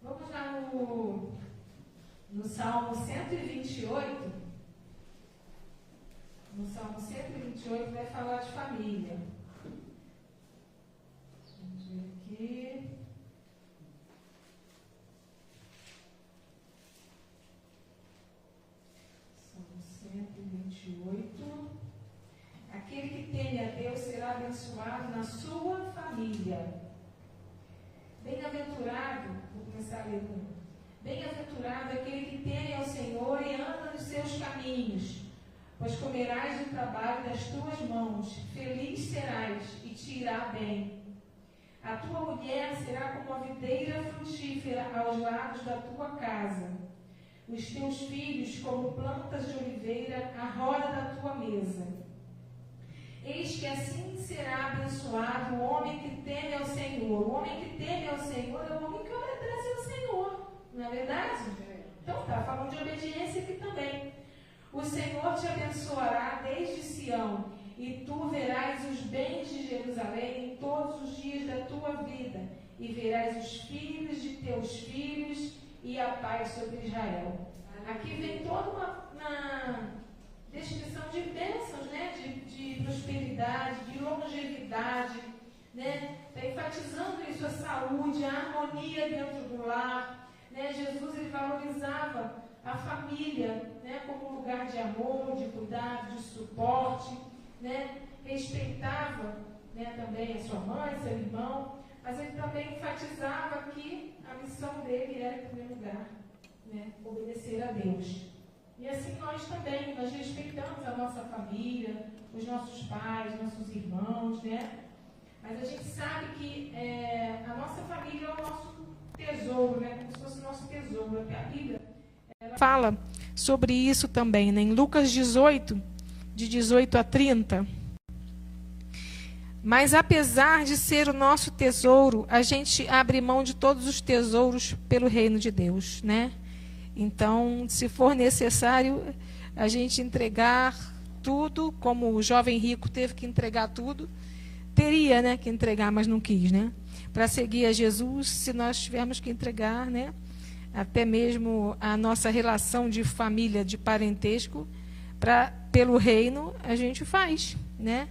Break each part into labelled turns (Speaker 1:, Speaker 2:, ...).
Speaker 1: Vamos lá no Salmo 128. No Salmo 128 vai falar de família. Vamos ver aqui. Salmo 128. Aquele que teme a Deus será abençoado na sua família. Bem-aventurado, vou começar a ler com bem-aventurado aquele que teme ao Senhor e anda nos seus caminhos, pois comerás do trabalho das tuas mãos, feliz serás e te irá bem. A tua mulher será como a videira frutífera aos lados da tua casa, os teus filhos como plantas de oliveira à roda da tua mesa. Eis que assim será abençoado o homem que teme ao Senhor. O homem que teme ao Senhor é o homem que obedece ao Senhor. Não é verdade? Então tá, falando de obediência aqui também. O Senhor te abençoará desde Sião, e tu verás os bens de Jerusalém em todos os dias da tua vida, e verás os filhos de teus filhos e a paz sobre Israel. Aqui vem toda uma descrição de bênçãos, né? de prosperidade, de longevidade, né? Está enfatizando isso, a saúde, a harmonia dentro do lar, né? Jesus ele valorizava a família, né? Como lugar de amor, de cuidado, de suporte, né? Respeitava, né? Também a sua mãe, seu irmão, mas ele também enfatizava que a missão dele era, em primeiro lugar, né? Obedecer a Deus. E assim nós também, nós respeitamos a nossa família, os nossos pais, nossos irmãos, né? Mas a gente sabe que a nossa família é o nosso tesouro, né? Como se fosse o nosso tesouro. Até a Bíblia ela fala sobre isso também, né? Em Lucas 18, de 18 a 30. Mas apesar de ser o nosso tesouro, a gente abre mão de todos os tesouros pelo reino de Deus, né? Então, se for necessário a gente entregar tudo, como o jovem rico teve que entregar tudo, teria, né, que entregar, mas não quis, né? Para seguir a Jesus, se nós tivermos que entregar, né, até mesmo a nossa relação de família, de parentesco, pelo reino, a gente faz, né?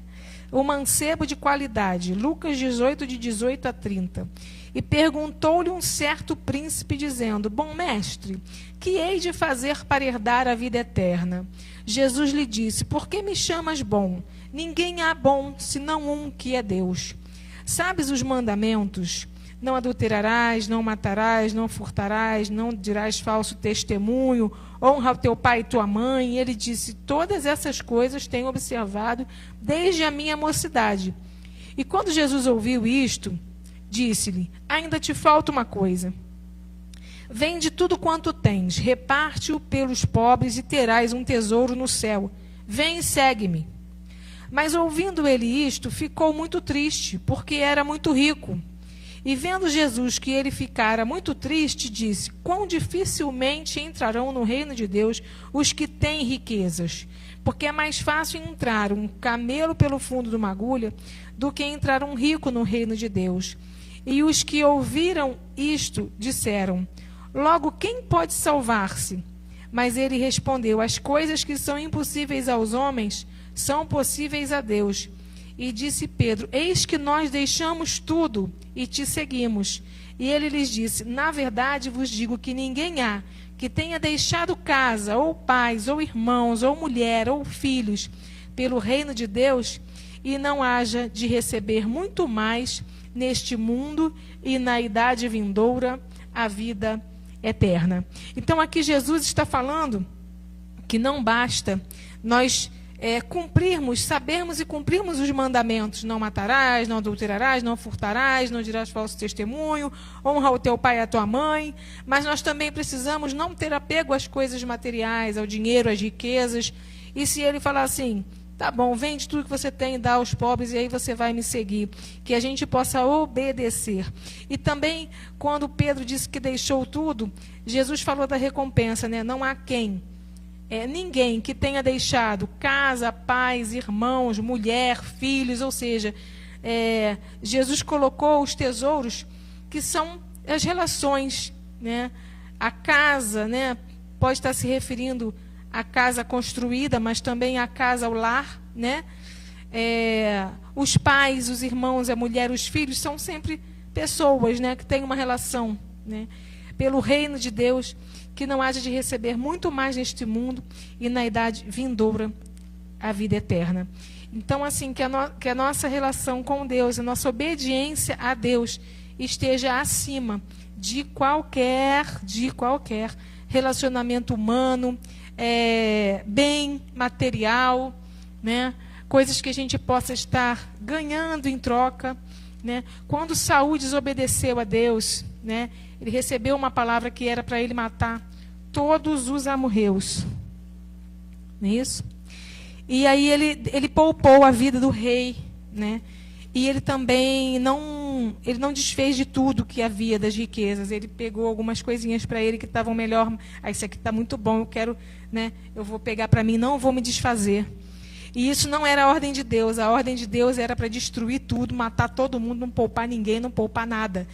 Speaker 1: O mancebo de qualidade, Lucas 18, de 18 a 30. E perguntou-lhe um certo príncipe, dizendo: Bom mestre, que hei de fazer para herdar a vida eterna? Jesus lhe disse: Por que me chamas bom? Ninguém há bom, senão um, que é Deus. Sabes os mandamentos? Não adulterarás, não matarás, não furtarás, não dirás falso testemunho, honra o teu pai e tua mãe. E ele disse: Todas essas coisas tenho observado desde a minha mocidade. E quando Jesus ouviu isto, disse-lhe: Ainda te falta uma coisa. Vende tudo quanto tens, reparte-o pelos pobres e terás um tesouro no céu. Vem e segue-me. Mas ouvindo ele isto, ficou muito triste, porque era muito rico. E vendo Jesus que ele ficara muito triste, disse: Quão dificilmente entrarão no reino de Deus os que têm riquezas. Porque é mais fácil entrar um camelo pelo fundo de uma agulha do que entrar um rico no reino de Deus. E os que ouviram isto disseram: Logo, quem pode salvar-se? Mas ele respondeu: As coisas que são impossíveis aos homens são possíveis a Deus. E disse Pedro: Eis que nós deixamos tudo e te seguimos. E ele lhes disse: Na verdade vos digo que ninguém há que tenha deixado casa, ou pais, ou irmãos, ou mulher, ou filhos, pelo reino de Deus, e não haja de receber muito mais neste mundo e na idade vindoura a vida eterna. Então aqui Jesus está falando que não basta nós cumprirmos, sabermos e cumprirmos os mandamentos: não matarás, não adulterarás, não furtarás, não dirás falso testemunho, honra o teu pai e a tua mãe, mas nós também precisamos não ter apego às coisas materiais, ao dinheiro, às riquezas. E se ele falar assim: tá bom, vende tudo que você tem e dá aos pobres, e aí você vai me seguir, que a gente possa obedecer. E também, quando Pedro disse que deixou tudo, Jesus falou da recompensa, né? Não há ninguém que tenha deixado casa, pais, irmãos, mulher, filhos, ou seja, Jesus colocou os tesouros que são as relações, né? A casa, né, pode estar se referindo à casa construída, mas também à casa, ao lar, né? Os pais, os irmãos, a mulher, os filhos são sempre pessoas, né, que têm uma relação, né, pelo reino de Deus, que não haja de receber muito mais neste mundo e na idade vindoura a vida eterna. Então, assim, que a nossa relação com Deus, a nossa obediência a Deus esteja acima de qualquer relacionamento humano, bem material, né? Coisas que a gente possa estar ganhando em troca, né? Quando Saul desobedeceu a Deus, né, ele recebeu uma palavra que era para ele matar todos os amorreus. Não é isso? E aí ele poupou a vida do rei, né? E ele também não desfez de tudo que havia das riquezas. Ele pegou algumas coisinhas para ele que estavam melhor. Isso aqui está muito bom, eu quero, né? Eu vou pegar para mim, não vou me desfazer. E isso não era a ordem de Deus. A ordem de Deus era para destruir tudo, matar todo mundo, não poupar ninguém, não poupar nada.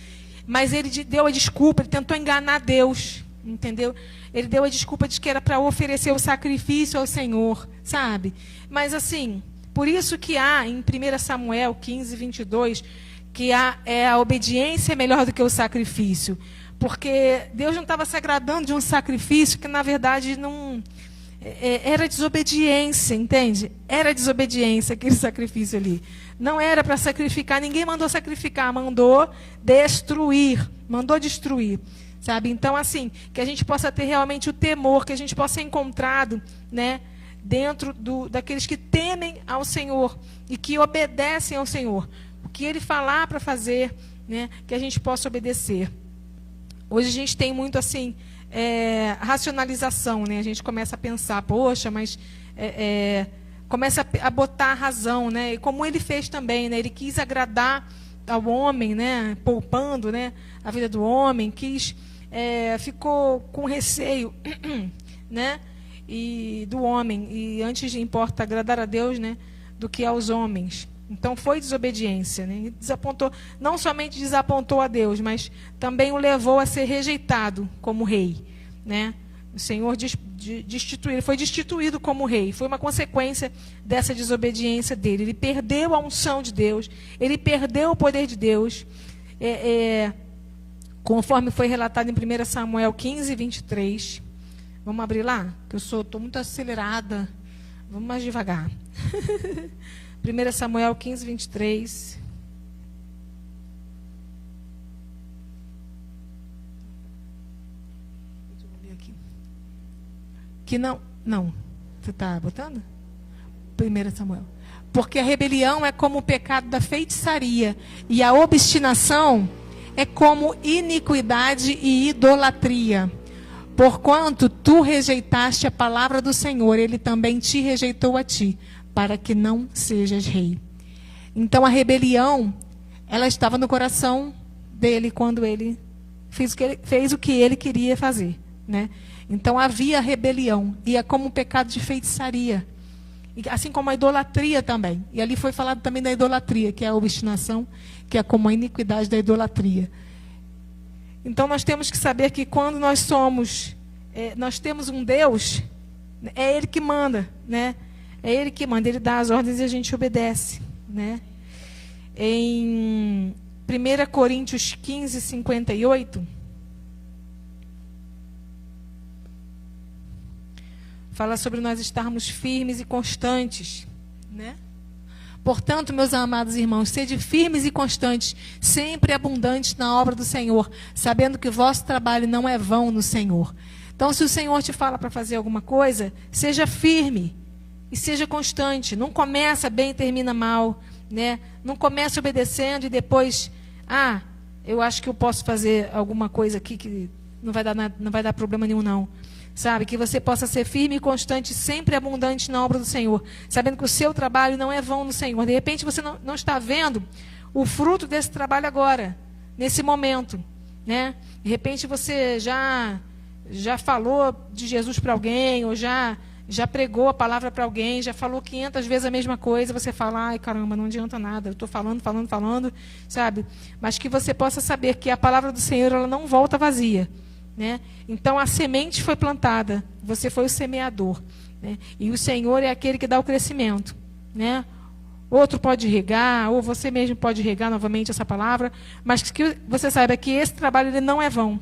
Speaker 1: Mas ele deu a desculpa, ele tentou enganar Deus, entendeu? Ele deu a desculpa de que era para oferecer o sacrifício ao Senhor, sabe? Mas assim, por isso que há em 1 Samuel 15, 22, que a obediência é melhor do que o sacrifício. Porque Deus não estava se agradando de um sacrifício que, na verdade, não... era desobediência, entende? Era desobediência aquele sacrifício ali. Não era para sacrificar, ninguém mandou sacrificar, mandou destruir, sabe? Então, assim, que a gente possa ter realmente o temor, que a gente possa ser encontrado, né, dentro daqueles que temem ao Senhor e que obedecem ao Senhor. O que Ele falar para fazer, né, que a gente possa obedecer. Hoje a gente tem muito, assim, racionalização, né? A gente começa a pensar, poxa, mas começa a botar a razão, né? E como ele fez também, né? Ele quis agradar ao homem, né? Poupando, né, a vida do homem, ficou com receio, né? E do homem, e antes importa agradar a Deus, né, do que aos homens. Então foi desobediência, né? Desapontou, não somente desapontou a Deus, mas também o levou a ser rejeitado como rei, né? O Senhor foi destituído como rei. Foi uma consequência dessa desobediência dele. Ele perdeu a unção de Deus, ele perdeu o poder de Deus, conforme foi relatado em 1 Samuel 15, 23. Vamos abrir lá? Que eu estou muito acelerada. Vamos mais devagar. 1 Samuel 15, 23. Que não. Você está botando? 1 Samuel. Porque a rebelião é como o pecado da feitiçaria, e a obstinação é como iniquidade e idolatria. Porquanto tu rejeitaste a palavra do Senhor, ele também te rejeitou a ti, para que não sejas rei. Então a rebelião, ela estava no coração dele quando ele fez o que ele queria fazer, né? Então havia rebelião, e é como um pecado de feitiçaria, assim como a idolatria também. E ali foi falado também da idolatria, que é a obstinação, que é como a iniquidade da idolatria. Então nós temos que saber que quando nós temos um Deus, é Ele que manda, né? É Ele que manda, Ele dá as ordens e a gente obedece, né? Em 1 Coríntios 15, 58, fala sobre nós estarmos firmes e constantes, né? Portanto, meus amados irmãos, sede firmes e constantes, sempre abundantes na obra do Senhor, sabendo que o vosso trabalho não é vão no Senhor. Então, se o Senhor te fala para fazer alguma coisa, seja firme e seja constante. Não começa bem e termina mal, né? Não comece obedecendo e depois, eu acho que eu posso fazer alguma coisa aqui que não vai dar problema nenhum, não. Sabe, que você possa ser firme e constante, sempre abundante na obra do Senhor, sabendo que o seu trabalho não é vão no Senhor. De repente você não está vendo o fruto desse trabalho agora, nesse momento, né? De repente você já falou de Jesus para alguém, ou já já pregou a palavra para alguém, já falou 500 vezes a mesma coisa, você fala, ai caramba, não adianta nada, eu estou falando, sabe? Mas que você possa saber que a palavra do Senhor, ela não volta vazia, né? Então a semente foi plantada, você foi o semeador, né? E o Senhor é aquele que dá o crescimento, né? Outro pode regar, ou você mesmo pode regar novamente essa palavra, mas que você saiba que esse trabalho ele não é vão.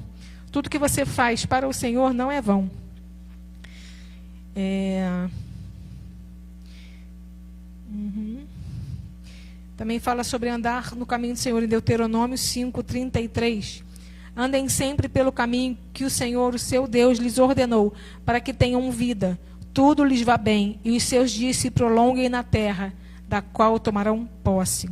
Speaker 1: Tudo que você faz para o Senhor não é vão. Também fala sobre andar no caminho do Senhor em Deuteronômio 5:33. Andem sempre pelo caminho que o Senhor, o seu Deus, lhes ordenou, para que tenham vida, tudo lhes vá bem, e os seus dias se prolonguem na terra, da qual tomarão posse.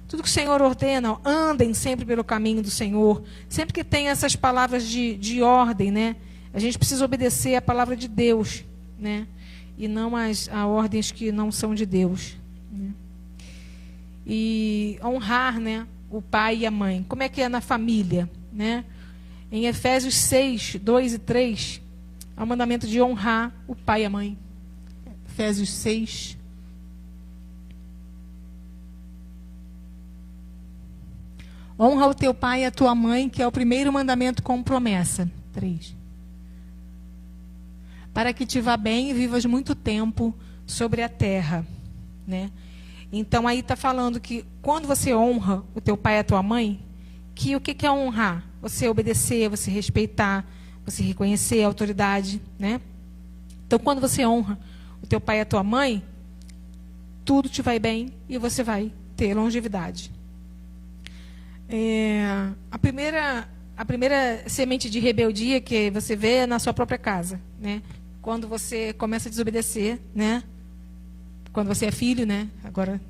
Speaker 1: Tudo que o Senhor ordena, andem sempre pelo caminho do Senhor. Sempre que tem essas palavras de ordem, né? A gente precisa obedecer a palavra de Deus, né? E não a ordens que não são de Deus, né? E honrar, né, o pai e a mãe. Como é que é na família, né? Em Efésios 6:2 e 3, há o mandamento de honrar o pai e a mãe. Efésios 6. Honra o teu pai e a tua mãe, que é o primeiro mandamento com promessa. 3. Para que te vá bem e vivas muito tempo sobre a terra, né? Então aí está falando que quando você honra o teu pai e a tua mãe, que o que é honrar? Você obedecer, você respeitar, você reconhecer a autoridade, né? Então quando você honra o teu pai e a tua mãe, tudo te vai bem e você vai ter longevidade. A primeira semente de rebeldia que você vê é na sua própria casa, né? Quando você começa a desobedecer, né? Quando você é filho, né? Agora,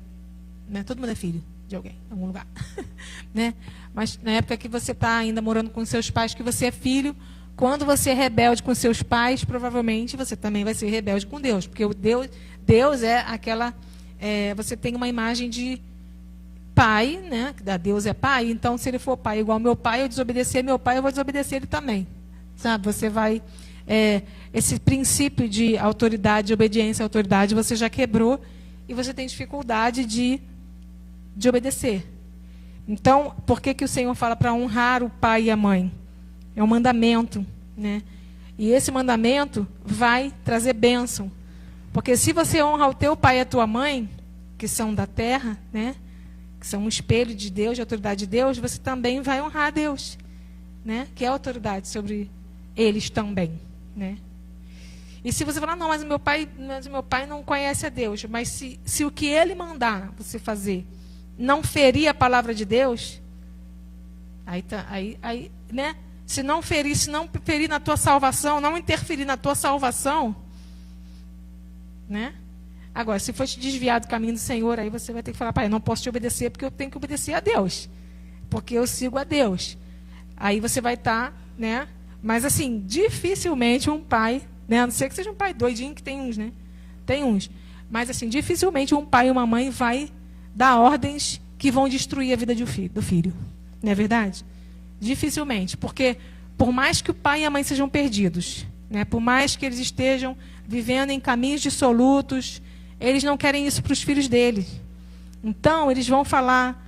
Speaker 1: né? Todo mundo é filho de alguém, em algum lugar, né? Mas na época que você está ainda morando com seus pais, que você é filho, quando você é rebelde com seus pais, provavelmente você também vai ser rebelde com Deus, porque o Deus é aquela, você tem uma imagem de pai, né? Deus é pai, então se ele for pai igual meu pai, eu desobedecer meu pai, eu vou desobedecer ele também, sabe? Você vai, esse princípio de autoridade, de obediência à autoridade, você já quebrou e você tem dificuldade de obedecer. Então, por que o Senhor fala para honrar o pai e a mãe? É um mandamento, né? E esse mandamento vai trazer bênção, porque se você honra o teu pai e a tua mãe, que são da terra, né? Que são um espelho de Deus, de autoridade de Deus, você também vai honrar a Deus, né? Que é a autoridade sobre eles também, né? E se você falar, não, mas o meu pai não conhece a Deus, mas se o que ele mandar você fazer não ferir a palavra de Deus, aí, né? Se não ferir na tua salvação, não interferir na tua salvação, né? Agora, se for te desviar do caminho do Senhor, aí você vai ter que falar, pai, eu não posso te obedecer porque eu tenho que obedecer a Deus. Porque eu sigo a Deus. Aí você vai estar, né? Mas assim, dificilmente um pai, né? A não ser que seja um pai doidinho, que tem uns, né? Tem uns. Mas assim, dificilmente um pai e uma mãe vai dar ordens que vão destruir a vida do filho. Não é verdade? Dificilmente. Porque por mais que o pai e a mãe sejam perdidos, né? Por mais que eles estejam vivendo em caminhos dissolutos, eles não querem isso para os filhos deles. Então, eles vão falar,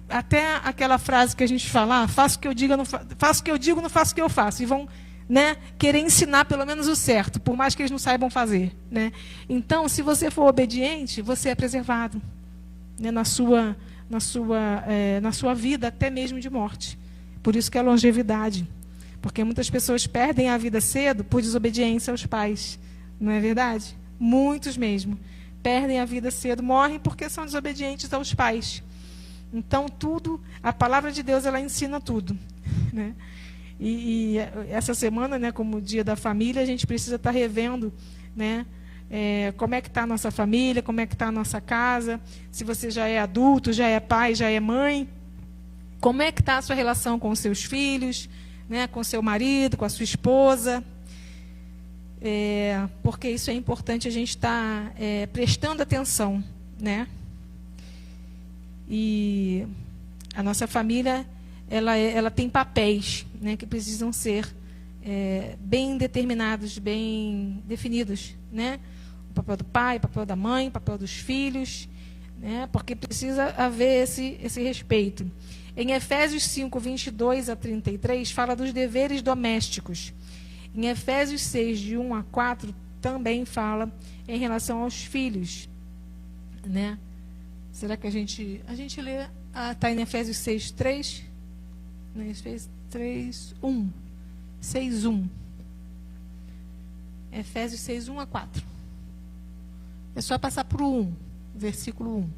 Speaker 1: até aquela frase que a gente fala, faço o que eu digo, não faço o que eu faço. E vão, né, querer ensinar pelo menos o certo, por mais que eles não saibam fazer, né? Então, se você for obediente, você é preservado, né, na sua vida, até mesmo de morte. Por isso que é a longevidade. Porque muitas pessoas perdem a vida cedo por desobediência aos pais. Não é verdade? Muitos mesmo. Perdem a vida cedo, morrem porque são desobedientes aos pais. Então, tudo, a palavra de Deus, ela ensina tudo, né? E essa semana, né, como o Dia da Família, a gente precisa estar revendo, né, como é que está a nossa família, como é que está a nossa casa, se você já é adulto, já é pai, já é mãe, como é que está a sua relação com os seus filhos, né, com o seu marido, com a sua esposa, porque isso é importante a gente estar prestando atenção, né? E a nossa família, ela tem papéis, né, que precisam ser bem determinados, bem definidos, né? O papel do pai, o papel da mãe, o papel dos filhos, né? Porque precisa haver esse respeito. Em Efésios 5, 22 a 33, fala dos deveres domésticos. Em Efésios 6, de 1 a 4, também fala em relação aos filhos, né? Será que a gente lê? Está em Efésios 6, 3? Efésios 3, 1. 6, 1. Efésios 6, 1 a 4. É só passar para o 1, versículo 1.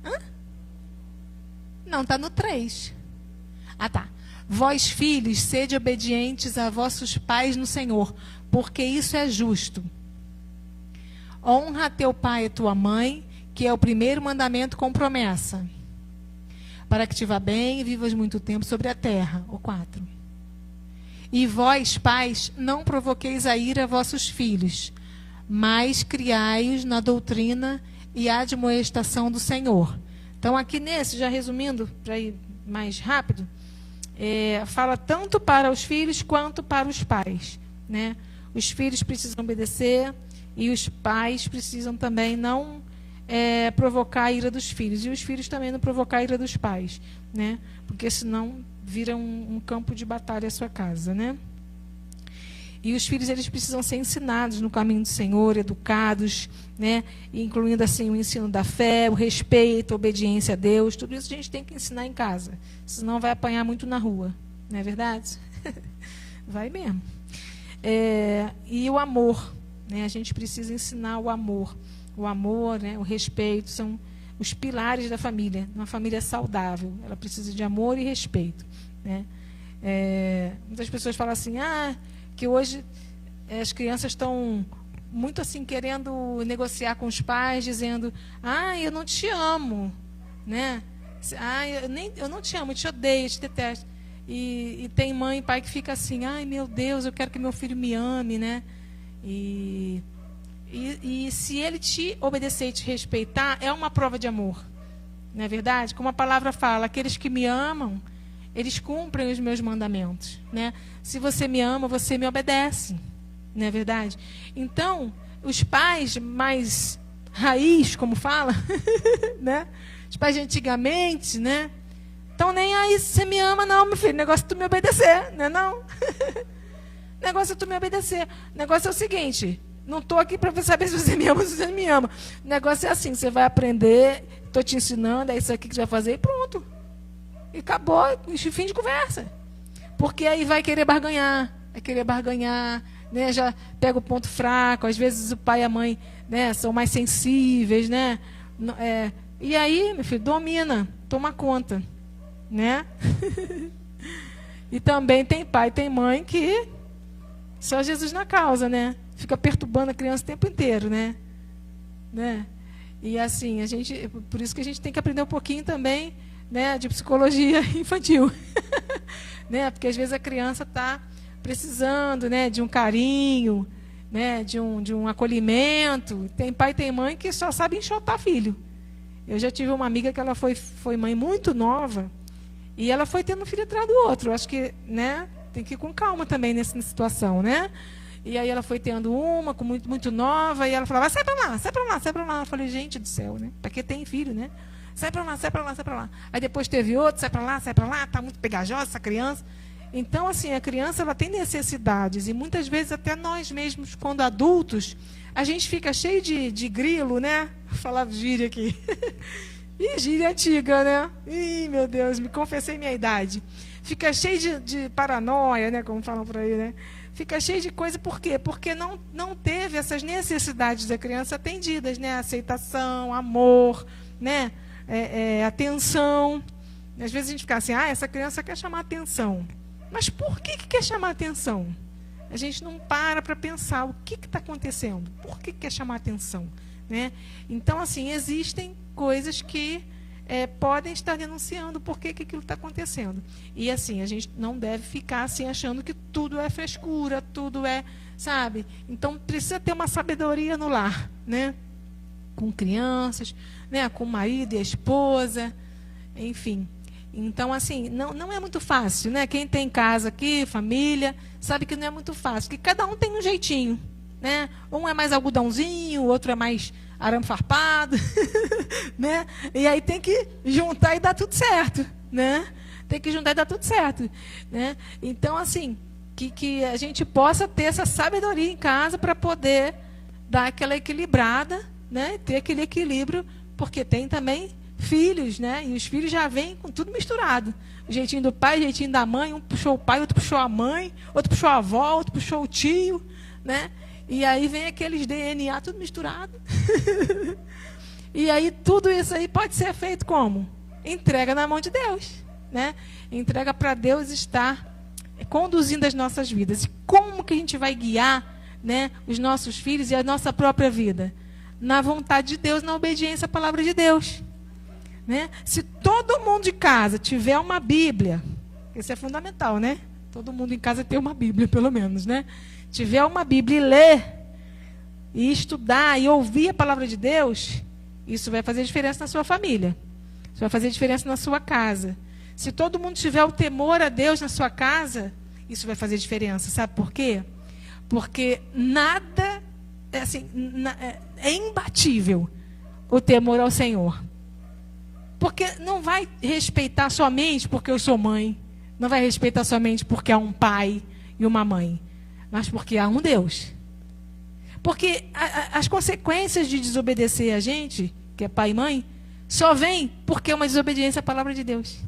Speaker 1: Hã? Não, está no 3. Ah, tá. Vós, filhos, sede obedientes a vossos pais no Senhor, porque isso é justo. Honra teu pai e tua mãe, que é o primeiro mandamento com promessa, para que te vá bem e vivas muito tempo sobre a terra. O 4. E vós, pais, não provoqueis a ira a vossos filhos, mas criai-os na doutrina e admoestação do Senhor. Então, aqui nesse, já resumindo, para ir mais rápido, fala tanto para os filhos quanto para os pais, né? Os filhos precisam obedecer e os pais precisam também não provocar a ira dos filhos. E os filhos também não provocar a ira dos pais, né? Porque senão vira um campo de batalha a sua casa, né? E os filhos, eles precisam ser ensinados no caminho do Senhor, educados, né? Incluindo assim o ensino da fé, o respeito, a obediência a Deus. Tudo isso a gente tem que ensinar em casa, senão vai apanhar muito na rua, não é verdade? Vai mesmo. E o amor, né? A gente precisa ensinar o amor. O amor, né? O respeito são os pilares da família. Uma família saudável, ela precisa de amor e respeito, né? Muitas pessoas falam assim, que hoje as crianças estão muito assim querendo negociar com os pais, dizendo, eu não te amo, né? Eu não te amo, eu te odeio, eu te detesto. E tem mãe e pai que fica assim, meu Deus, eu quero que meu filho me ame, né? E se ele te obedecer e te respeitar, é uma prova de amor, não é verdade? Como a palavra fala, aqueles que me amam, eles cumprem os meus mandamentos, né? Se você me ama, você me obedece, não é verdade? Então, os pais mais raiz, como fala, né? Os pais de antigamente, né? Então, nem aí, se você me ama, não, meu filho, o negócio é tu me obedecer, né? Não. O negócio é tu me obedecer. O negócio é o seguinte, não estou aqui para saber se você me ama ou se você não me ama. O negócio é assim, você vai aprender, estou te ensinando, é isso aqui que você vai fazer e pronto. E acabou, fim de conversa. Porque aí vai querer barganhar, né? Já pega o ponto fraco, às vezes o pai e a mãe, né, são mais sensíveis, né? E aí, meu filho, domina, toma conta, né? E também tem pai e tem mãe que só Jesus na causa, né? Fica perturbando a criança o tempo inteiro, né? E assim, por isso que a gente tem que aprender um pouquinho também, né, de psicologia infantil, né? Porque às vezes a criança está precisando, né, de um carinho, né, de um acolhimento. Tem pai e tem mãe que só sabe enxotar filho. Eu já tive uma amiga que ela foi mãe muito nova e ela foi tendo um filho atrás do outro. Eu acho que, né, tem que ir com calma também nessa situação, né? E aí ela foi tendo uma com muito nova e ela falava, sai para lá, sai para lá, sai para lá. Eu falei, gente do céu, né? Para que tem filho, né? Sai para lá, sai para lá, sai para lá. Aí depois teve outro, sai para lá, tá muito pegajosa essa criança. Então, assim, a criança, ela tem necessidades. E muitas vezes, até nós mesmos, quando adultos, a gente fica cheio de grilo, né? Vou falar gíria aqui. Ih, gíria antiga, né? Ih, meu Deus, me confessei minha idade. Fica cheio de paranoia, né? Como falam por aí, né? Fica cheio de coisa, por quê? Porque não teve essas necessidades da criança atendidas, né? Aceitação, amor, né? Atenção. Às vezes a gente fica assim, essa criança quer chamar atenção. Mas por que quer chamar atenção? A gente não para pensar o que está acontecendo. Por que quer chamar atenção? Né? Então, assim, existem coisas que podem estar denunciando por que aquilo está acontecendo. E, assim, a gente não deve ficar assim achando que tudo é frescura, tudo é, sabe? Então, precisa ter uma sabedoria no lar, né? Com crianças, né? Com o marido e a esposa, enfim. Então, assim, não é muito fácil, né? Quem tem casa aqui, família, sabe que não é muito fácil, porque cada um tem um jeitinho, né? Um é mais algodãozinho, o outro é mais arame farpado, né? E aí tem que juntar e dar tudo certo, né? Tem que juntar e dar tudo certo, né? Então, assim, que a gente possa ter essa sabedoria em casa para poder dar aquela equilibrada, né? Ter aquele equilíbrio, porque tem também filhos, né? E os filhos já vêm com tudo misturado. O jeitinho do pai, o jeitinho da mãe, um puxou o pai, outro puxou a mãe, outro puxou a avó, outro puxou o tio, né? E aí vem aqueles DNA tudo misturado. E aí tudo isso aí pode ser feito como? Entrega na mão de Deus, né? Entrega para Deus estar conduzindo as nossas vidas. E como que a gente vai guiar, né, os nossos filhos e a nossa própria vida? Na vontade de Deus, na obediência à palavra de Deus. Né? Se todo mundo de casa tiver uma Bíblia, isso é fundamental, né? Todo mundo em casa tem uma Bíblia, pelo menos, né? Tiver uma Bíblia e ler, e estudar, e ouvir a palavra de Deus, isso vai fazer diferença na sua família. Isso vai fazer diferença na sua casa. Se todo mundo tiver o temor a Deus na sua casa, isso vai fazer diferença. Sabe por quê? Porque nada, assim, é imbatível o temor ao Senhor. Porque não vai respeitar somente porque eu sou mãe. Não vai respeitar somente porque há um pai e uma mãe. Mas porque há um Deus. Porque as consequências de desobedecer a gente, que é pai e mãe, só vem porque é uma desobediência à palavra de Deus.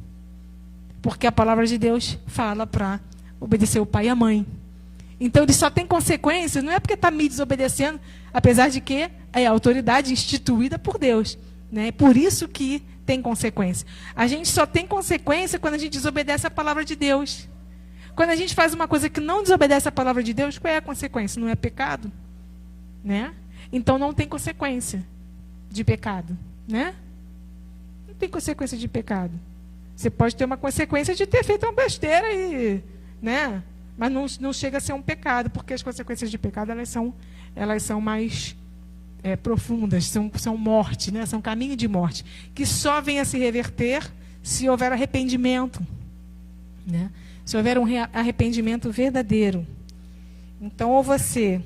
Speaker 1: Porque a palavra de Deus fala para obedecer o pai e a mãe. Então ele só tem consequências, não é porque está me desobedecendo, apesar de que é a autoridade instituída por Deus. Né? Por isso que tem consequência. A gente só tem consequência quando a gente desobedece a palavra de Deus. Quando a gente faz uma coisa que não desobedece a palavra de Deus, qual é a consequência? Não é pecado? Né? Então não tem consequência de pecado. Né? Não tem consequência de pecado. Você pode ter uma consequência de ter feito uma besteira, né? Mas não chega a ser um pecado, porque as consequências de pecado elas são mais profundas, são morte, né? São caminho de morte, que só vem a se reverter se houver arrependimento. Né? Se houver um arrependimento verdadeiro. Então, ou você...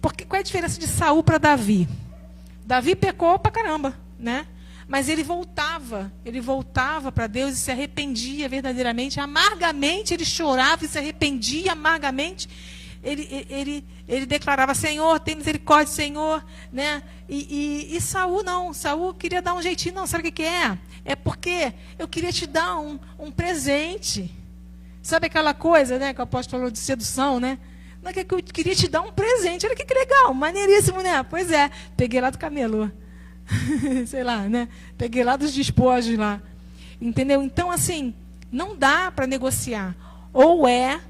Speaker 1: Porque, qual é a diferença de Saul para Davi? Davi pecou pra caramba, né? Mas ele voltava para Deus e se arrependia verdadeiramente, amargamente, ele chorava e se arrependia amargamente. Ele declarava: Senhor, tem misericórdia, Senhor, né? E Saul não, Saul queria dar um jeitinho, não, sabe o que é? É porque eu queria te dar um presente. Sabe aquela coisa, né, que o apóstolo falou de sedução, né? Não, que eu queria te dar um presente, olha que legal, maneiríssimo, né? Pois é, peguei lá do camelô. Sei lá, né? Peguei lá dos despojos lá. Entendeu? Então, assim, não dá para negociar. Ou é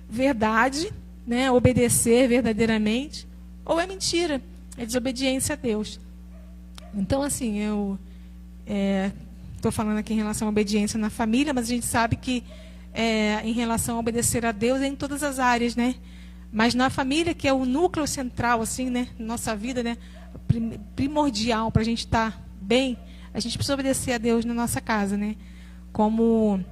Speaker 1: verdade, né? Obedecer verdadeiramente, ou é mentira, é desobediência a Deus. Então, assim, eu estou falando aqui em relação à obediência na família, mas a gente sabe que em relação a obedecer a Deus é em todas as áreas, né? Mas na família, que é o núcleo central, assim, né? Nossa vida, né? Primordial para a gente estar bem, a gente precisa obedecer a Deus na nossa casa, né? Como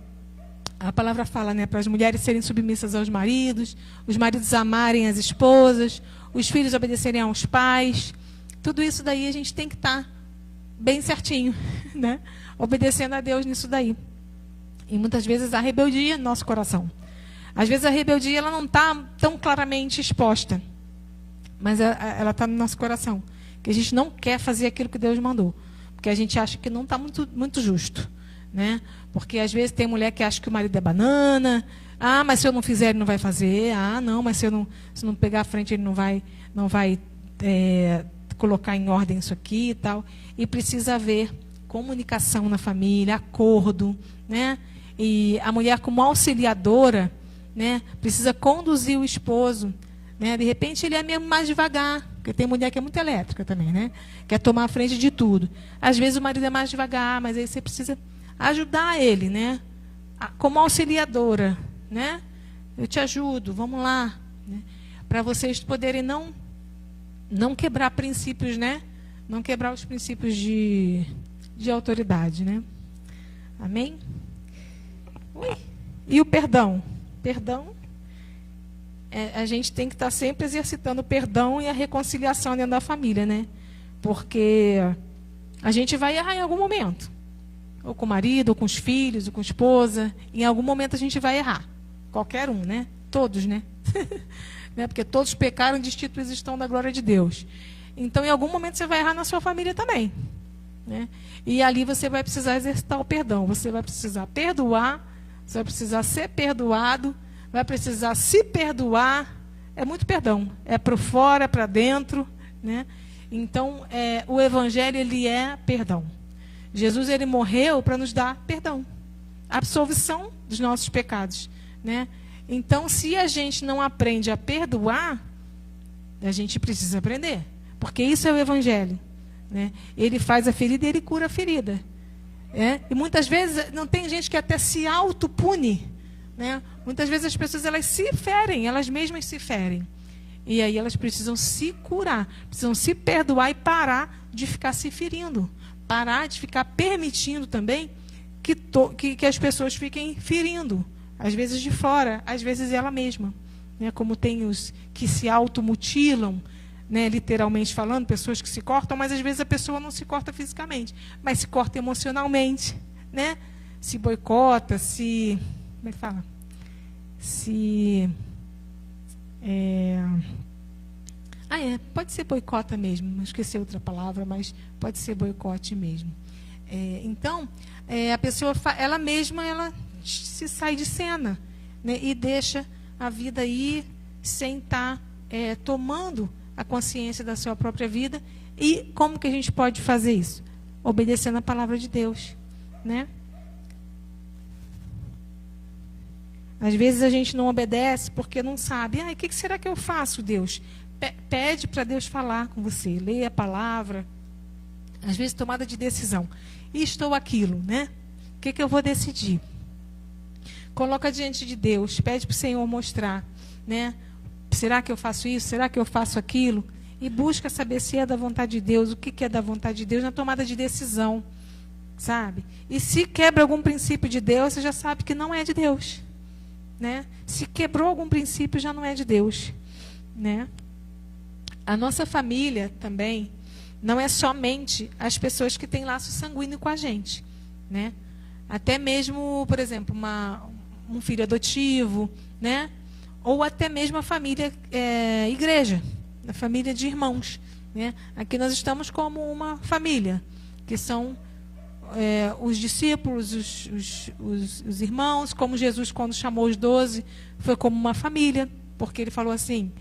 Speaker 1: a palavra fala, né? Para as mulheres serem submissas aos maridos, os maridos amarem as esposas, os filhos obedecerem aos pais. Tudo isso daí a gente tem que estar bem certinho, né? Obedecendo a Deus nisso daí. E muitas vezes a rebeldia no nosso coração. Às vezes a rebeldia ela não está tão claramente exposta, mas ela está no nosso coração. Que a gente não quer fazer aquilo que Deus mandou, porque a gente acha que não está muito justo, né? Porque às vezes tem mulher que acha que o marido é banana. Ah, mas se eu não fizer ele não vai fazer. Ah, não, mas se não pegar a frente ele não vai colocar em ordem isso aqui e tal. E precisa haver comunicação na família, acordo, né? E a mulher como auxiliadora, né, precisa conduzir o esposo, né? De repente ele é mesmo mais devagar, porque tem mulher que é muito elétrica também, né? Quer tomar a frente de tudo. Às vezes o marido é mais devagar, mas aí você precisa ajudar ele, né? Como auxiliadora, né? Eu te ajudo, vamos lá, né? Para vocês poderem não quebrar princípios, né? Não quebrar os princípios de autoridade, né? Amém? E o perdão? Perdão, a gente tem que estar sempre exercitando o perdão e a reconciliação dentro da família, né? Porque a gente vai errar em algum momento. Ou com o marido, ou com os filhos, ou com a esposa. Em algum momento a gente vai errar. Qualquer um, né? Todos, né? Porque todos pecaram e destituídos estão da glória de Deus. Então, em algum momento você vai errar na sua família também, né? E ali você vai precisar exercitar o perdão. Você vai precisar perdoar, você vai precisar ser perdoado, vai precisar se perdoar. É muito perdão. É para fora, para dentro, né? Então, o Evangelho, ele é perdão. Jesus, ele morreu para nos dar perdão, absolvição dos nossos pecados, né? Então, se a gente não aprende a perdoar, a gente precisa aprender, porque isso é o Evangelho, né? Ele faz a ferida e ele cura a ferida. E muitas vezes, não tem gente que até se autopune, né? Muitas vezes as pessoas, elas se ferem, elas mesmas se ferem. E aí elas precisam se curar, precisam se perdoar e parar de ficar se ferindo. Parar de ficar permitindo também que as pessoas fiquem ferindo. Às vezes de fora, às vezes ela mesma, né? Como tem os que se automutilam, né? Literalmente falando, pessoas que se cortam, mas às vezes a pessoa não se corta fisicamente, mas se corta emocionalmente, né? Se boicota, como é que fala? Pode ser boicota mesmo, não esqueci outra palavra, mas pode ser boicote mesmo. Então, a pessoa, ela mesma, ela se sai de cena, né, e deixa a vida ir sem estar tomando a consciência da sua própria vida. E como que a gente pode fazer isso? Obedecendo a palavra de Deus, né? Às vezes a gente não obedece porque não sabe. O que será que eu faço, Deus? Pede para Deus falar com você. Leia a palavra. Às vezes tomada de decisão. Isto ou aquilo, né? O que eu vou decidir? Coloca diante de Deus. Pede para o Senhor mostrar, né? Será que eu faço isso? Será que eu faço aquilo? E busca saber se é da vontade de Deus. O que é da vontade de Deus na tomada de decisão, sabe? E se quebra algum princípio de Deus, você já sabe que não é de Deus, né? Se quebrou algum princípio, já não é de Deus, né? A nossa família também não é somente as pessoas que têm laço sanguíneo com a gente, né? Até mesmo, por exemplo, um filho adotivo, né? Ou até mesmo a família igreja, a família de irmãos, né? Aqui nós estamos como uma família, que são os discípulos, os irmãos, como Jesus, quando chamou os 12, foi como uma família, porque ele falou assim: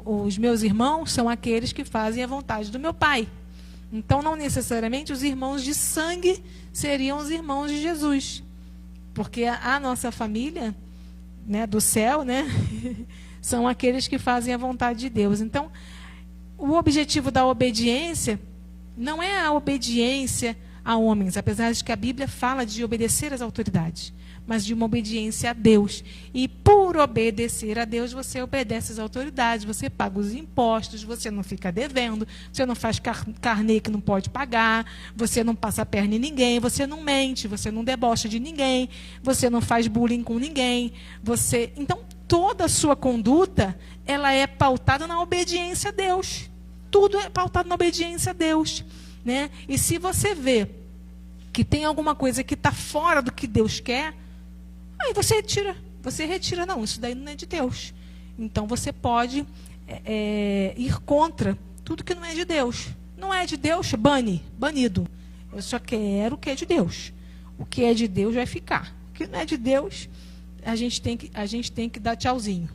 Speaker 1: os meus irmãos são aqueles que fazem a vontade do meu Pai. Então, não necessariamente os irmãos de sangue seriam os irmãos de Jesus, porque a nossa família, né, do céu, né, são aqueles que fazem a vontade de Deus. Então, o objetivo da obediência não é a obediência a homens, apesar de que a Bíblia fala de obedecer às autoridades, mas de uma obediência a Deus. E por obedecer a Deus, você obedece às autoridades, você paga os impostos, você não fica devendo, você não faz carnê que não pode pagar, você não passa a perna em ninguém, você não mente, você não debocha de ninguém, você não faz bullying com ninguém. Então, toda a sua conduta, ela é pautada na obediência a Deus. Tudo é pautado na obediência a Deus, né? E se você vê que tem alguma coisa que está fora do que Deus quer, aí você retira. Não, isso daí não é de Deus. Então você pode ir contra tudo que não é de Deus. Não é de Deus, banido. Eu só quero o que é de Deus. O que é de Deus vai ficar. O que não é de Deus, a gente tem que dar tchauzinho,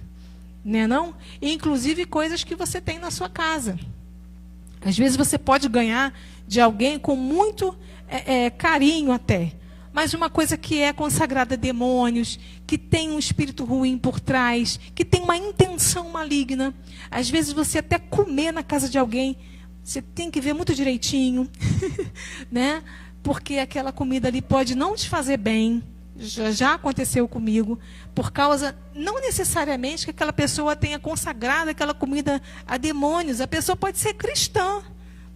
Speaker 1: né, não? E, inclusive, coisas que você tem na sua casa. Às vezes você pode ganhar de alguém com muito carinho até, mas uma coisa que é consagrada a demônios, que tem um espírito ruim por trás, que tem uma intenção maligna. Às vezes você até comer na casa de alguém, você tem que ver muito direitinho, né? Porque aquela comida ali pode não te fazer bem. Já aconteceu comigo, por causa, não necessariamente que aquela pessoa tenha consagrado aquela comida a demônios. A pessoa pode ser cristã,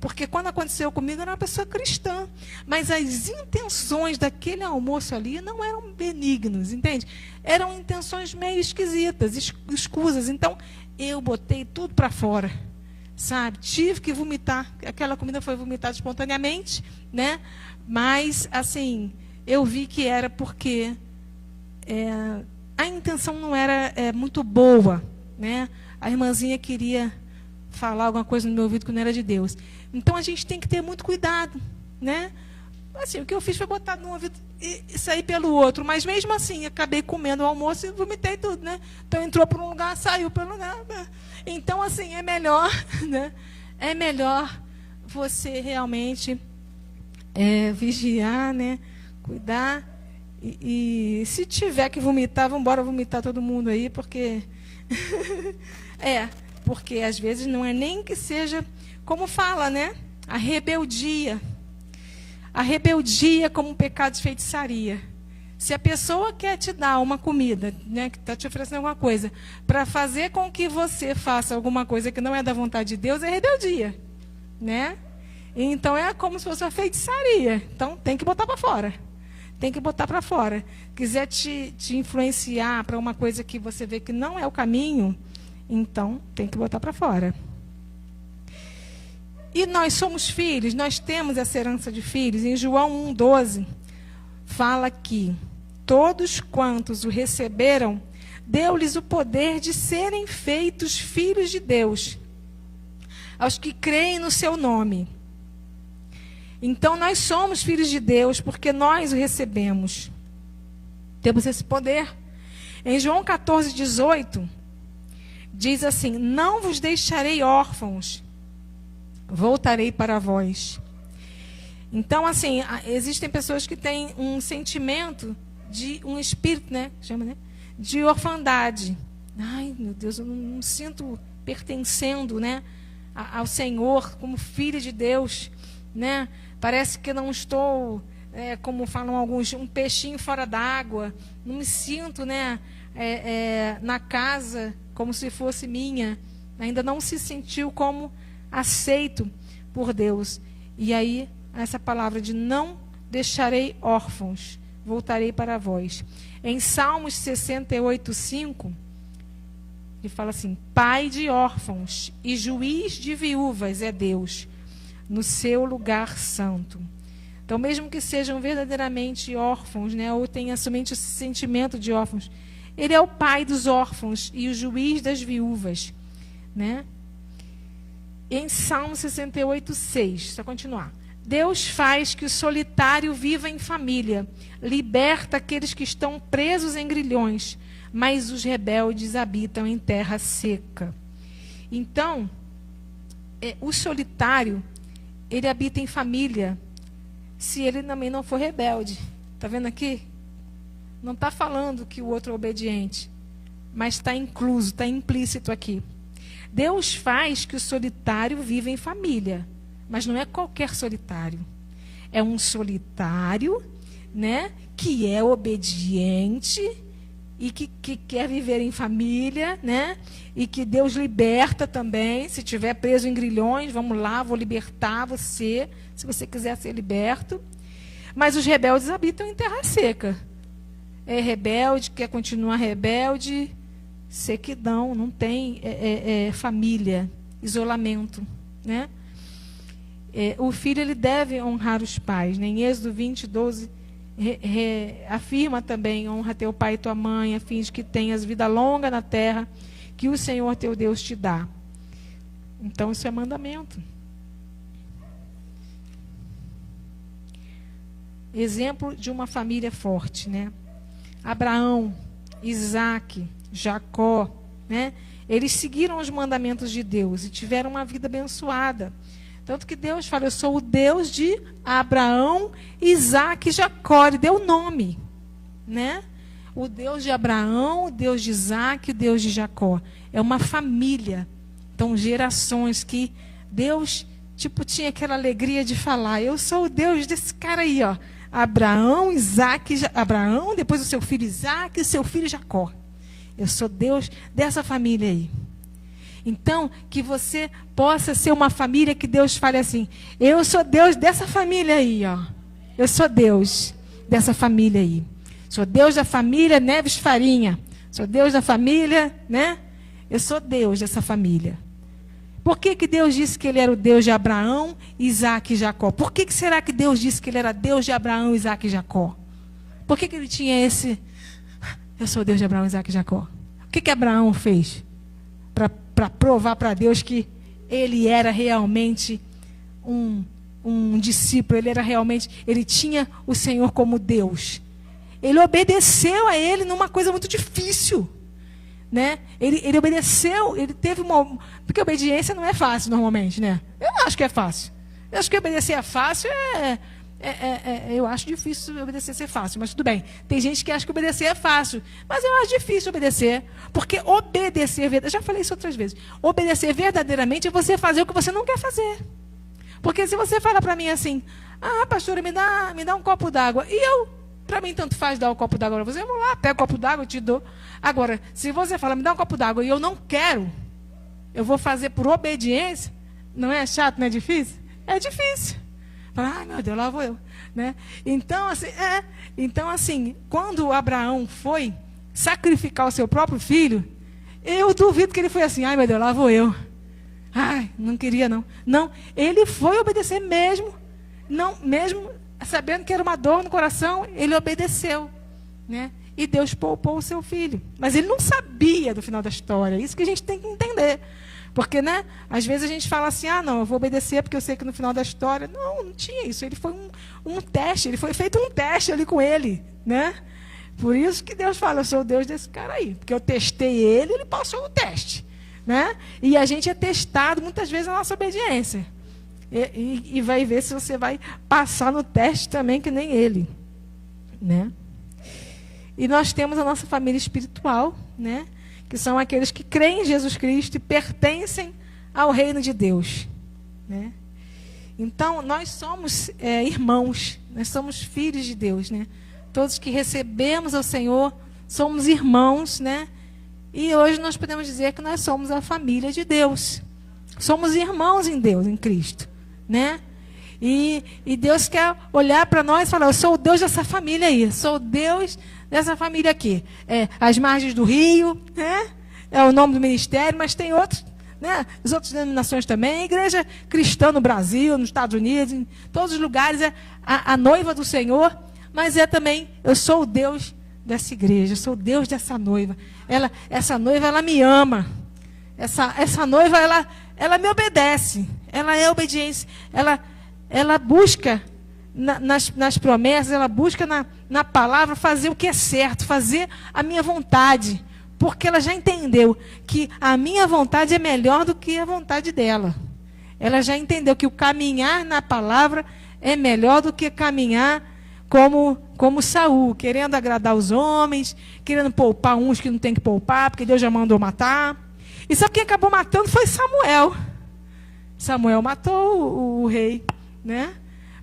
Speaker 1: Porque quando aconteceu comigo, eu era uma pessoa cristã. Mas as intenções daquele almoço ali não eram benignas, entende? Eram intenções meio esquisitas, escusas. Então, eu botei tudo para fora, sabe? Tive que vomitar. Aquela comida foi vomitada espontaneamente, né? Mas, assim, eu vi que era porque a intenção não era muito boa, né? A irmãzinha queria falar alguma coisa no meu ouvido que não era de Deus. Então, a gente tem que ter muito cuidado, né? Assim, o que eu fiz foi botar num ouvido e sair pelo outro. Mas, mesmo assim, acabei comendo o almoço e vomitei tudo, né? Então, entrou por um lugar, saiu pelo lugar. Então, assim, é melhor, né? É melhor você realmente vigiar, né? Cuidar. E se tiver que vomitar, vamos embora vomitar todo mundo aí, porque... porque às vezes não é nem que seja, como fala, né? A rebeldia. A rebeldia como um pecado de feitiçaria. Se a pessoa quer te dar uma comida, né, que está te oferecendo alguma coisa, para fazer com que você faça alguma coisa que não é da vontade de Deus, é rebeldia, né? Então é como se fosse uma feitiçaria. Então tem que botar para fora. Tem que botar para fora. Quiser te influenciar para uma coisa que você vê que não é o caminho, então tem que botar para fora. E nós somos filhos, nós temos essa herança de filhos. Em João 1,12, fala que todos quantos o receberam, deu-lhes o poder de serem feitos filhos de Deus, aos que creem no seu nome. Então, nós somos filhos de Deus porque nós o recebemos. Temos esse poder. Em João 14,18, diz assim: não vos deixarei órfãos, voltarei para vós. Então, assim, existem pessoas que têm um sentimento de um espírito, né? Chama, né? De orfandade. Ai, meu Deus, eu não me sinto pertencendo, né, ao Senhor como filha de Deus, né? Parece que não estou, como falam alguns, um peixinho fora d'água. Não me sinto, né, na casa como se fosse minha. Ainda não se sentiu como aceito por Deus. E aí, essa palavra de não deixarei órfãos, voltarei para vós. Em Salmos 68:5, ele fala assim: Pai de órfãos e juiz de viúvas é Deus, no seu lugar santo. Então, mesmo que sejam verdadeiramente órfãos, né, ou tenham somente esse sentimento de órfãos, ele é o pai dos órfãos e o juiz das viúvas, né? Em Salmo 68:6, só continuar. Deus faz que o solitário viva em família, liberta aqueles que estão presos em grilhões, mas os rebeldes habitam em terra seca. Então, o solitário, ele habita em família, se ele também não for rebelde. Está vendo aqui? Não está falando que o outro é obediente, mas está incluso, está implícito aqui. Deus faz que o solitário viva em família, mas não é qualquer solitário. É um solitário, né, que é obediente e que quer viver em família, né, e que Deus liberta também. Se estiver preso em grilhões, vamos lá, vou libertar você, se você quiser ser liberto. Mas os rebeldes habitam em terra seca. É rebelde, quer continuar rebelde, sequidão, não tem família, isolamento, né? O filho, ele deve honrar os pais, né? Em Êxodo 20:12, afirma também: honra teu pai e tua mãe, a fim de que tenhas vida longa na terra que o Senhor teu Deus te dá. Então, isso é mandamento. Exemplo de uma família forte, né? Abraão, Isaac, Jacó, né? Eles seguiram os mandamentos de Deus e tiveram uma vida abençoada. Tanto que Deus fala: eu sou o Deus de Abraão, Isaac e Jacó. Ele deu o nome, né? O Deus de Abraão, o Deus de Isaac, o Deus de Jacó. É uma família. Então, gerações que Deus, tinha aquela alegria de falar: eu sou o Deus desse cara aí, ó. Abraão, Abraão, depois o seu filho Isaac e o seu filho Jacó. Eu sou Deus dessa família aí. Então, que você possa ser uma família que Deus fale assim: eu sou Deus dessa família aí, ó. Eu sou Deus dessa família aí. Sou Deus da família Neves Farinha. Sou Deus da família, né? Eu sou Deus dessa família. Por que que Deus disse que ele era o Deus de Abraão, Isaque e Jacó? Por que que será que Deus disse que ele era Deus de Abraão, Isaque e Jacó? Por que que ele tinha esse... Eu sou Deus de Abraão, Isaque e Jacó. O que que Abraão fez para provar para Deus que ele era realmente um discípulo, ele tinha o Senhor como Deus? Ele obedeceu a ele numa coisa muito difícil, né? Ele obedeceu, ele teve uma... Porque obediência não é fácil normalmente, né? Eu não acho que é fácil. Eu acho que obedecer é fácil, eu acho difícil obedecer ser fácil, mas tudo bem. Tem gente que acha que obedecer é fácil, mas eu acho difícil obedecer, porque obedecer, eu já falei isso outras vezes, obedecer verdadeiramente é você fazer o que você não quer fazer. Porque se você falar para mim assim: ah, pastora, me dá um copo d'água, e para mim tanto faz dar um copo d'água para você, eu vou lá, pego o copo d'água e te dou. Agora, se você fala, me dá um copo d'água, e eu não quero, eu vou fazer por obediência, não é chato, não é difícil? É difícil. Ai, meu Deus, lá vou eu, né? Então, assim, quando Abraão foi sacrificar o seu próprio filho, eu duvido que ele foi assim: ai, meu Deus, lá vou eu. Ai, não queria, não. Não, ele foi obedecer mesmo, não, mesmo sabendo que era uma dor no coração, ele obedeceu, né? E Deus poupou o seu filho. Mas ele não sabia do final da história. Isso que a gente tem que entender. Porque, né, às vezes a gente fala assim: ah, não, eu vou obedecer porque eu sei que no final da história... Não tinha isso. Ele foi um teste, ele foi feito um teste ali com ele, né? Por isso que Deus fala: eu sou o Deus desse cara aí. Porque eu testei ele, ele passou no teste, né? E a gente é testado muitas vezes na nossa obediência. E vai ver se você vai passar no teste também, que nem ele, né? E nós temos a nossa família espiritual, né? Que são aqueles que creem em Jesus Cristo e pertencem ao reino de Deus, né? Então, nós somos irmãos, nós somos filhos de Deus, né? Todos que recebemos ao Senhor somos irmãos, né? E hoje nós podemos dizer que nós somos a família de Deus. Somos irmãos em Deus, em Cristo, né? E Deus quer olhar para nós e falar: eu sou o Deus dessa família aí, sou o Deus dessa família aqui. As margens do rio, né? É o nome do ministério, mas tem outros, né? As outras denominações também. A igreja cristã no Brasil, nos Estados Unidos, em todos os lugares, é a noiva do Senhor, mas é também, eu sou o Deus dessa igreja, eu sou o Deus dessa noiva. Essa noiva, ela me ama. Essa noiva, ela me obedece. Ela é obediência. Ela busca nas promessas, ela busca na palavra fazer o que é certo, fazer a minha vontade, porque ela já entendeu que a minha vontade é melhor do que a vontade dela. Ela já entendeu que o caminhar na palavra é melhor do que caminhar como Saul, querendo agradar os homens, querendo poupar uns que não tem que poupar, porque Deus já mandou matar. E sabe quem acabou matando? Foi Samuel. Samuel matou o rei, né?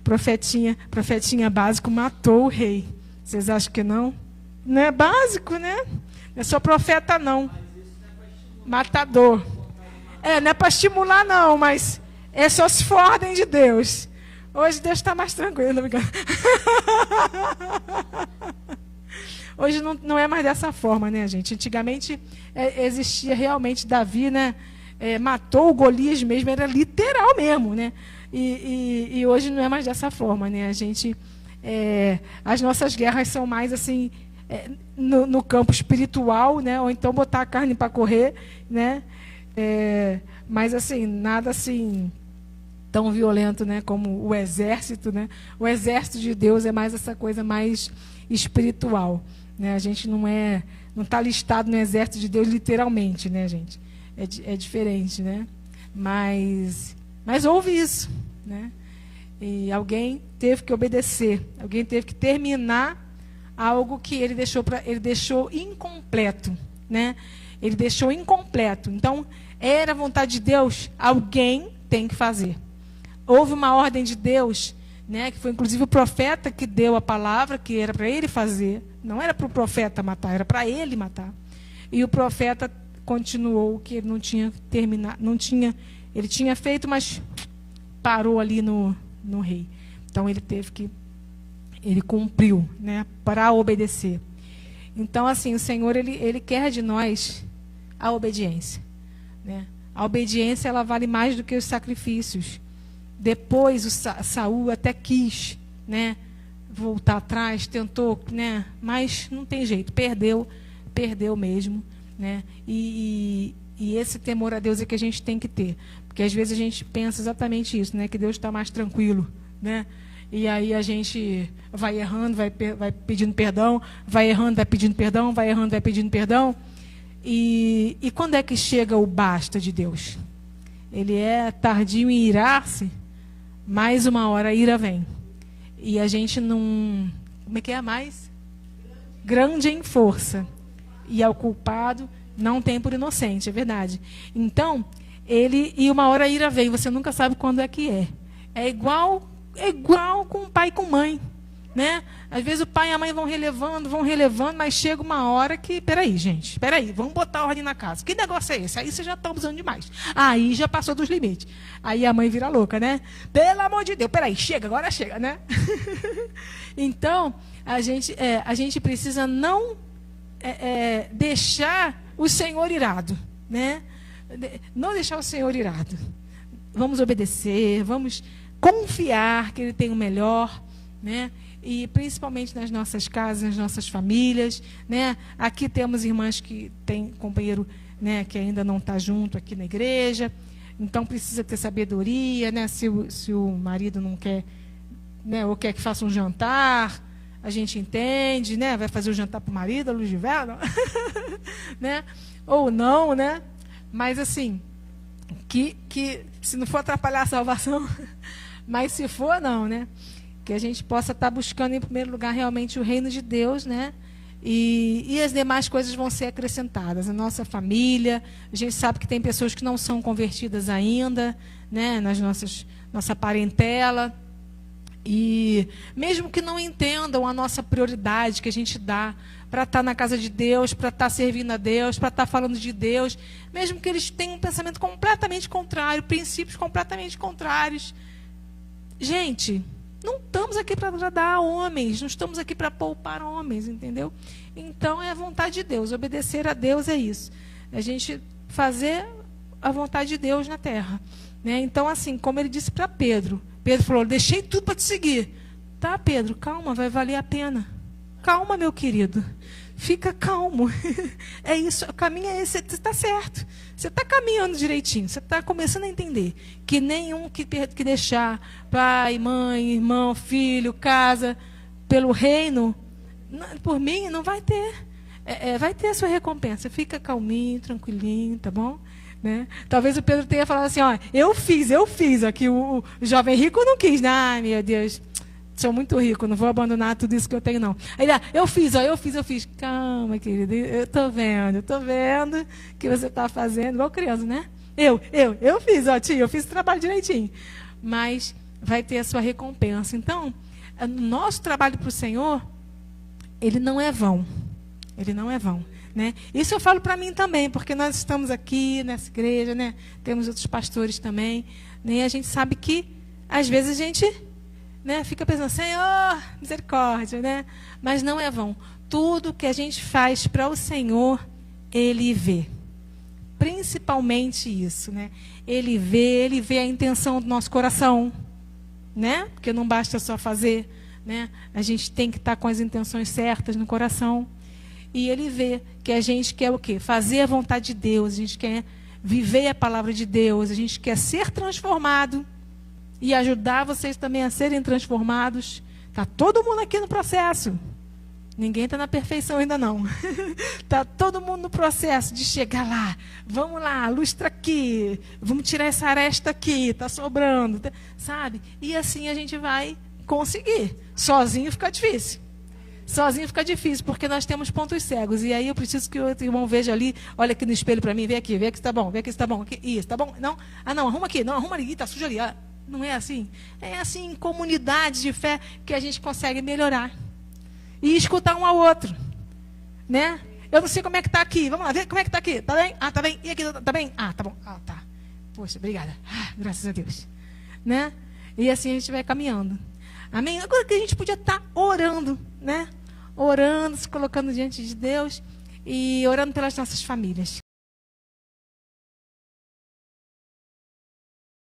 Speaker 1: Profetinha básico matou o rei. Vocês acham que não? Não é básico, né? Não é só profeta, não. Matador. Não é para estimular, não, mas é só se for ordem de Deus. Hoje Deus está mais tranquilo, não me engano. Hoje não é mais dessa forma, né, gente? Antigamente existia realmente Davi, né? Matou o Golias mesmo, era literal mesmo, né? E hoje não é mais dessa forma, né? A gente, as nossas guerras são mais assim, no campo espiritual, né? Ou então botar a carne para correr, né? Mas assim, nada assim tão violento, né? Como o exército, né? O exército de Deus é mais essa coisa mais espiritual, né? A gente não está listado no exército de Deus literalmente, né, gente? É diferente, né? Mas houve isso, né? E alguém teve que obedecer, alguém teve que terminar algo que ele deixou incompleto, né? Ele deixou incompleto. Então, era a vontade de Deus, alguém tem que fazer. Houve uma ordem de Deus, né? Que foi inclusive o profeta que deu a palavra, que era para ele fazer. Não era para o profeta matar, era para ele matar. E o profeta continuou o que ele não tinha terminado, ele tinha feito, mas parou ali no rei. Então ele cumpriu, né, para obedecer. Então, assim, o Senhor, ele quer de nós a obediência, né? A obediência, ela vale mais do que os sacrifícios. Depois, Saul até quis, né, voltar atrás, tentou, né, mas não tem jeito, perdeu mesmo, né? E esse temor a Deus é que a gente tem que ter, porque às vezes a gente pensa exatamente isso, né, que Deus está mais tranquilo, né? E aí a gente vai errando, vai pedindo perdão, vai errando, vai pedindo perdão, vai errando, vai pedindo perdão. E quando é que chega o basta de Deus? Ele é tardio em irar-se, mais uma hora a ira vem. E a gente não... Como é que é mais? Grande em força. E ao culpado não tem por inocente, é verdade. Então, e uma hora a ira vem, você nunca sabe quando é que é. É igual com o pai e com mãe, né? Às vezes o pai e a mãe vão relevando, mas chega uma hora que, peraí, vamos botar ordem na casa. Que negócio é esse? Aí você já está usando demais. Aí já passou dos limites. Aí a mãe vira louca, né? Pelo amor de Deus, peraí, agora chega, né? Então, a gente precisa não deixar o Senhor irado, né? Não deixar o Senhor irado. Vamos obedecer, vamos confiar que Ele tem o melhor, né? E principalmente nas nossas casas, nas nossas famílias, né? Aqui temos irmãs que têm companheiro, né, que ainda não está junto aqui na igreja, então precisa ter sabedoria, né? Se o marido não quer, né, ou quer que faça um jantar, a gente entende, né? Vai fazer o jantar para o marido, a luz de vela, né? Ou não, né? Mas assim, que se não for atrapalhar a salvação, mas se for, não, né? Que a gente possa estar buscando em primeiro lugar realmente o reino de Deus, né? E as demais coisas vão ser acrescentadas. A nossa família, a gente sabe que tem pessoas que não são convertidas ainda, né? Nossa parentela. E mesmo que não entendam a nossa prioridade que a gente dá para estar na casa de Deus, para estar servindo a Deus, para estar falando de Deus, mesmo que eles tenham um pensamento completamente contrário, princípios completamente contrários. Gente, não estamos aqui para agradar homens, não estamos aqui para poupar homens, entendeu? Então é a vontade de Deus, obedecer a Deus é isso. A gente fazer a vontade de Deus na terra, né? Então, assim, como ele disse para Pedro, Pedro falou, deixei tudo para te seguir. Tá, Pedro, calma, vai valer a pena. Calma, meu querido. Fica calmo. É isso, o caminho é esse, você está certo. Você está caminhando direitinho, você está começando a entender que nenhum que deixar pai, mãe, irmão, filho, casa, pelo reino, por mim, não vai ter. Vai ter a sua recompensa. Fica calminho, tranquilinho, tá bom? Né? Talvez o Pedro tenha falado assim, ó, eu fiz, aqui o jovem rico não quis, né? Ai, meu Deus, sou muito rico, não vou abandonar tudo isso que eu tenho, não. Aí ele, eu fiz. Calma, querido, eu tô vendo que você está fazendo, igual criança, né? Eu fiz, ó, tio, eu fiz o trabalho direitinho. Mas vai ter a sua recompensa. Então, o nosso trabalho para o Senhor, ele não é vão. Ele não é vão. Né? Isso eu falo para mim também, porque nós estamos aqui nessa igreja, né? Temos outros pastores também, né? E a gente sabe que, às vezes, a gente, né, fica pensando, Senhor, misericórdia, né? Mas não é vão. Tudo que a gente faz para o Senhor, Ele vê. Principalmente isso, né? Ele vê a intenção do nosso coração, né? Porque não basta só fazer, né? A gente tem que estar com as intenções certas no coração. E Ele vê que a gente quer o quê? Fazer a vontade de Deus, a gente quer viver a palavra de Deus, a gente quer ser transformado e ajudar vocês também a serem transformados. Está todo mundo aqui no processo. Ninguém está na perfeição ainda não. Está todo mundo no processo de chegar lá. Vamos lá, lustra aqui. Vamos tirar essa aresta aqui, está sobrando. Sabe? E assim a gente vai conseguir. Sozinho fica difícil. Sozinho fica difícil, porque nós temos pontos cegos. E aí eu preciso que o outro irmão veja ali, olha aqui no espelho para mim, vê aqui se está bom, vê aqui se está bom. Aqui, isso, está bom? Não? Ah, não, arruma aqui, não, arruma ali, está sujo ali. Ah, não é assim? É assim, em comunidade de fé, que a gente consegue melhorar. E escutar um ao outro. Né? Eu não sei como é que está aqui. Vamos lá, ver como é que está aqui. Está bem? Ah, está bem. E aqui, está bem? Ah, tá bom. Ah, tá. Poxa, obrigada. Ah, graças a Deus. Né? E assim a gente vai caminhando. Amém? Agora que a gente podia estar orando, né? Orando, se colocando diante de Deus e orando pelas nossas famílias.